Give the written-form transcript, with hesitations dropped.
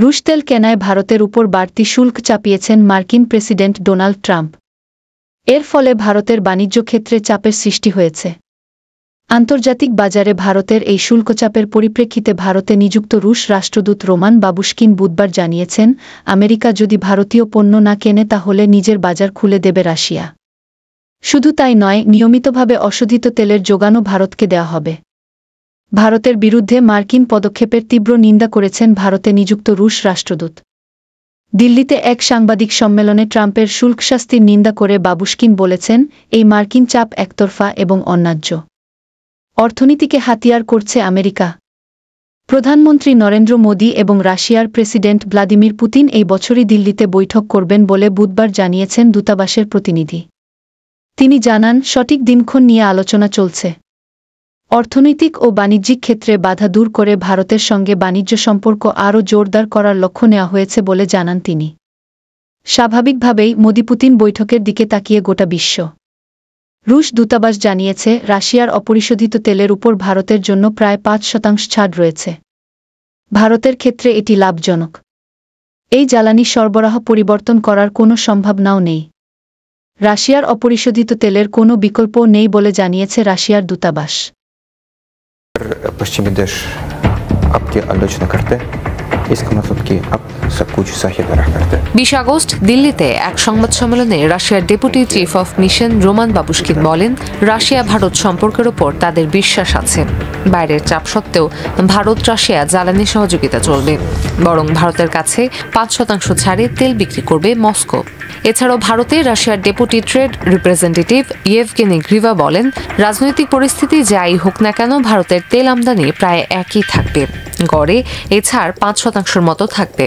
রুশ তেল কেনায় ভারতের উপর বাড়তি শুল্ক চাপিয়েছেন মার্কিন প্রেসিডেন্ট ডোনাল্ড ট্রাম্প। এর ফলে ভারতের বাণিজ্য ক্ষেত্রে চাপের সৃষ্টি হয়েছে। আন্তর্জাতিক বাজারে ভারতের এই শুল্কচাপের পরিপ্রেক্ষিতে ভারতে নিযুক্ত রুশ রাষ্ট্রদূত রোমান বাবুশকিন বুধবার জানিয়েছেন, আমেরিকা যদি ভারতীয় পণ্য না কেনে তাহলে নিজের বাজার খুলে দেবে রাশিয়া। শুধু তাই নয়, নিয়মিতভাবে অশোধিত তেলের যোগানও ভারতকে দেওয়া হবে। ভারতের বিরুদ্ধে মার্কিন পদক্ষেপের তীব্র নিন্দা করেছেন ভারতে নিযুক্ত রুশ রাষ্ট্রদূত। দিল্লিতে এক সাংবাদিক সম্মেলনে ট্রাম্পের শুল্কশাস্তির নিন্দা করে বাবুশকিন বলেছেন, এই মার্কিন চাপ একতরফা এবং অন্যায্য। অর্থনীতিকে হাতিয়ার করছে আমেরিকা। প্রধানমন্ত্রী নরেন্দ্র মোদী এবং রাশিয়ার প্রেসিডেন্ট ভ্লাদিমির পুতিন এই বছরই দিল্লিতে বৈঠক করবেন বলে বুধবার জানিয়েছেন দূতাবাসের প্রতিনিধি। তিনি জানান, সঠিক দিনক্ষণ নিয়ে আলোচনা চলছে। অর্থনৈতিক ও বাণিজ্যিক ক্ষেত্রে বাধা দূর করে ভারতের সঙ্গে বাণিজ্য সম্পর্ক আরও জোরদার করার লক্ষ্য নেওয়া হয়েছে বলে জানান তিনি। স্বাভাবিকভাবেই মোদি পুতিন বৈঠকের দিকে তাকিয়ে গোটা বিশ্ব। রুশ দূতাবাস জানিয়েছে, রাশিয়ার অপরিশোধিত তেলের উপর ভারতের জন্য প্রায় ৫% ছাড় রয়েছে। ভারতের ক্ষেত্রে এটি লাভজনক। এই জ্বালানি সরবরাহ পরিবর্তন করার কোনো সম্ভাবনাও নেই। রাশিয়ার অপরিশোধিত তেলের কোনো বিকল্পও নেই বলে জানিয়েছে রাশিয়ার দূতাবাস। पश्चिमी देश आपकी आलोचना करते हैं, इसका मतलब कि अब सब कुछ सही तरह करते हैं। 20 আগস্ট দিল্লিতে এক সংবাদ সম্মেলনে রাশিয়ার deputy chief of mission Roman Babushkin বলেন, রাশিয়া ভারত সম্পর্কের উপর তাদের বিশ্বাস আছে। বাইরের চাপ সত্ত্বেও ভারত রাশিয়া জ্বালানি সহযোগিতা চলবে, বরং ভারতের কাছে 5% ছাড়ে তেল বিক্রি করবে মস্কো। এছাড়াও ভারতে রাশিয়ার ডেপুটি ট্রেড রিপ্রেজেন্টেটিভ ইয়েভগেনি গ্রিভা বলেন, রাজনৈতিক পরিস্থিতি যাই হোক না কেন ভারতের তেল আমদানি প্রায় একই থাকবে, গড়ে এ ছাড় 5% মতো থাকবে।